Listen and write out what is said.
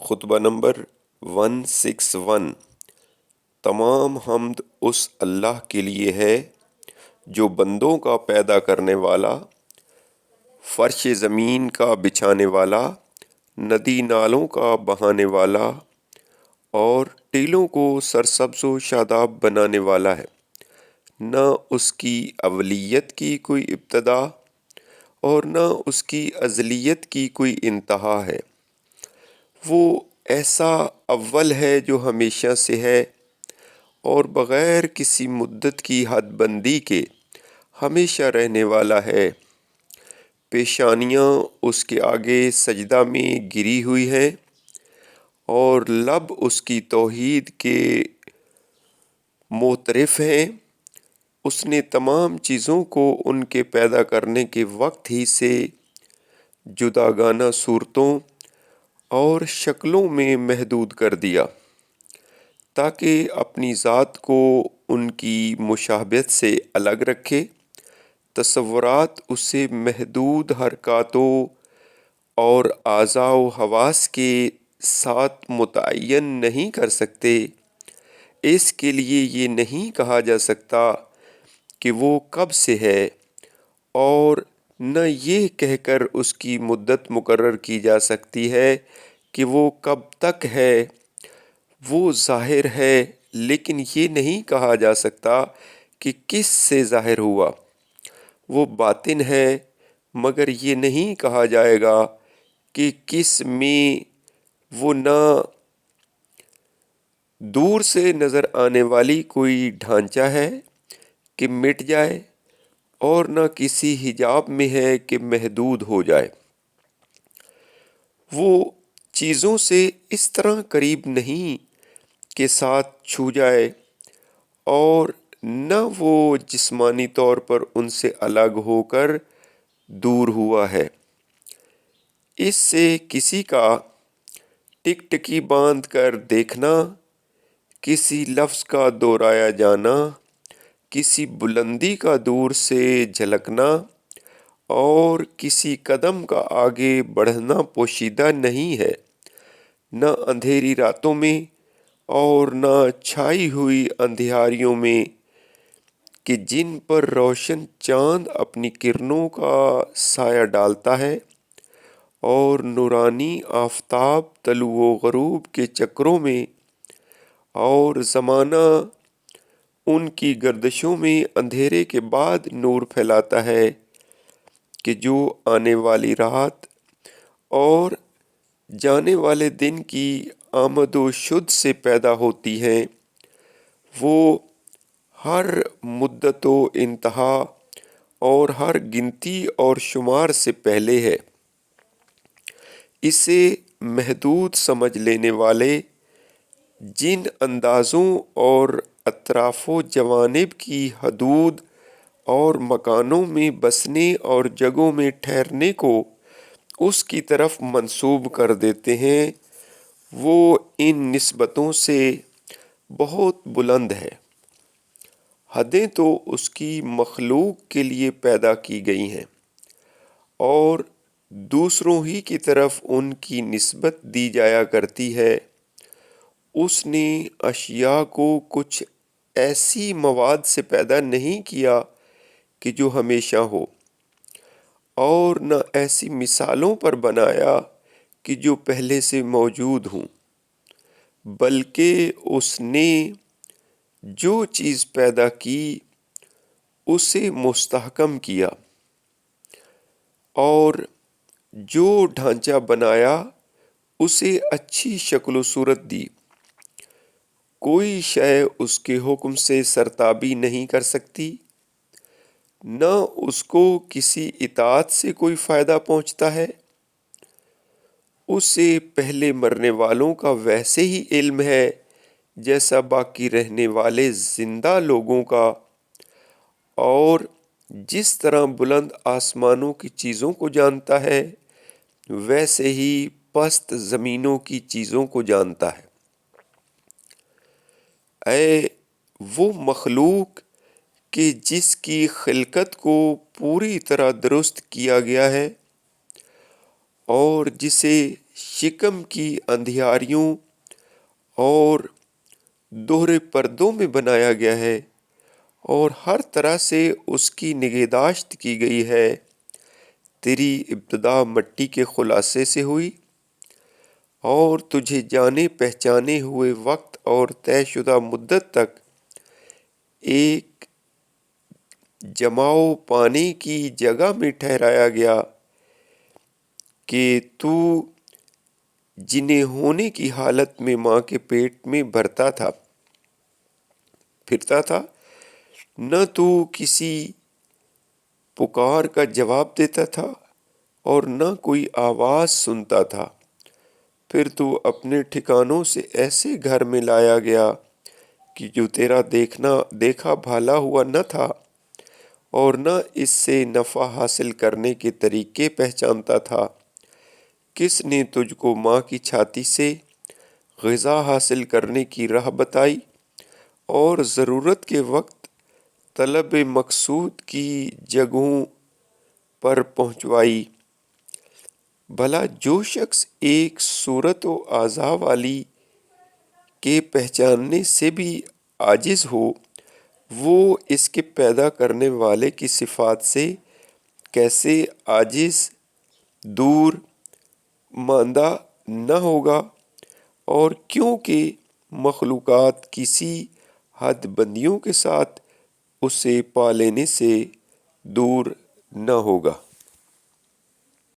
خطبہ نمبر 161۔ تمام حمد اس اللہ کے لیے ہے جو بندوں کا پیدا کرنے والا، فرش زمین کا بچھانے والا، ندی نالوں کا بہانے والا اور ٹیلوں کو سرسبز و شاداب بنانے والا ہے۔ نہ اس کی اولیت کی کوئی ابتدا اور نہ اس کی ازلیت کی کوئی انتہا ہے۔ وہ ایسا اول ہے جو ہمیشہ سے ہے اور بغیر کسی مدت کی حد بندی کے ہمیشہ رہنے والا ہے۔ پیشانیاں اس کے آگے سجدہ میں گری ہوئی ہیں اور لب اس کی توحید کے معترف ہیں۔ اس نے تمام چیزوں کو ان کے پیدا کرنے کے وقت ہی سے جداگانہ صورتوں اور شکلوں میں محدود کر دیا تاکہ اپنی ذات کو ان کی مشابہت سے الگ رکھے۔ تصورات اسے محدود حرکاتوں اور اعضاء و حواس کے ساتھ متعین نہیں کر سکتے۔ اس کے لیے یہ نہیں کہا جا سکتا کہ وہ کب سے ہے اور نہ یہ کہہ کر اس کی مدت مقرر کی جا سکتی ہے کہ وہ کب تک ہے۔ وہ ظاہر ہے لیکن یہ نہیں کہا جا سکتا کہ کس سے ظاہر ہوا۔ وہ باطن ہے مگر یہ نہیں کہا جائے گا کہ کس میں۔ وہ نہ دور سے نظر آنے والی کوئی ڈھانچہ ہے کہ مٹ جائے اور نہ کسی حجاب میں ہے کہ محدود ہو جائے۔ وہ چیزوں سے اس طرح قریب نہیں کہ ساتھ چھو جائے اور نہ وہ جسمانی طور پر ان سے الگ ہو کر دور ہوا ہے۔ اس سے کسی کا ٹکٹکی باندھ کر دیکھنا، کسی لفظ کا دہرایا جانا، کسی بلندی کا دور سے جھلکنا اور کسی قدم کا آگے بڑھنا پوشیدہ نہیں ہے۔ نہ اندھیری راتوں میں اور نہ چھائی ہوئی اندھیاریوں میں کہ جن پر روشن چاند اپنی کرنوں کا سایہ ڈالتا ہے اور نورانی آفتاب طلوع و غروب کے چکروں میں اور زمانہ ان کی گردشوں میں اندھیرے کے بعد نور پھیلاتا ہے، کہ جو آنے والی رات اور جانے والے دن کی آمد و شد سے پیدا ہوتی ہیں۔ وہ ہر مدت و انتہا اور ہر گنتی اور شمار سے پہلے ہے۔ اسے محدود سمجھ لینے والے جن اندازوں اور اطراف و جوانب کی حدود اور مکانوں میں بسنے اور جگہوں میں ٹھہرنے کو اس کی طرف منسوب کر دیتے ہیں، وہ ان نسبتوں سے بہت بلند ہے۔ حدیں تو اس کی مخلوق کے لیے پیدا کی گئی ہیں اور دوسروں ہی کی طرف ان کی نسبت دی جایا کرتی ہے۔ اس نے اشیاء کو کچھ ایسی مواد سے پیدا نہیں کیا کہ جو ہمیشہ ہو، اور نہ ایسی مثالوں پر بنایا کہ جو پہلے سے موجود ہوں، بلکہ اس نے جو چیز پیدا کی اسے مستحکم کیا اور جو ڈھانچہ بنایا اسے اچھی شکل و صورت دی۔ کوئی شے اس کے حکم سے سرتابی نہیں کر سکتی، نہ اس کو کسی اطاعت سے کوئی فائدہ پہنچتا ہے۔ اسے پہلے مرنے والوں کا ویسے ہی علم ہے جیسا باقی رہنے والے زندہ لوگوں کا، اور جس طرح بلند آسمانوں کی چیزوں کو جانتا ہے ویسے ہی پست زمینوں کی چیزوں کو جانتا ہے۔ اے وہ مخلوق کہ جس کی خلقت کو پوری طرح درست کیا گیا ہے اور جسے شکم کی اندھیاریوں اور دوہرے پردوں میں بنایا گیا ہے اور ہر طرح سے اس کی نگہداشت کی گئی ہے۔ تیری ابتدا مٹی کے خلاصے سے ہوئی اور تجھے جانے پہچانے ہوئے وقت اور طے شدہ مدت تک ایک جماؤ پانے کی جگہ میں ٹھہرایا گیا کہ تو جنیں ہونے کی حالت میں ماں کے پیٹ میں پھرتا تھا، نہ تو کسی پکار کا جواب دیتا تھا اور نہ کوئی آواز سنتا تھا۔ پھر تو اپنے ٹھکانوں سے ایسے گھر میں لایا گیا کہ جو تیرا دیکھا بھالا ہوا نہ تھا اور نہ اس سے نفع حاصل کرنے کے طریقے پہچانتا تھا۔ کس نے تجھ کو ماں کی چھاتی سے غذا حاصل کرنے کی راہ بتائی اور ضرورت کے وقت طلب مقصود کی جگہوں پر پہنچوائی؟ بھلا جو شخص ایک صورت و اعضاء والی کے پہچاننے سے بھی عاجز ہو، وہ اس کے پیدا کرنے والے کی صفات سے کیسے عاجز، دور ماندہ نہ ہوگا؟ اور کیونکہ مخلوقات کسی حد بندیوں کے ساتھ اسے پا لینے سے دور نہ ہوگا۔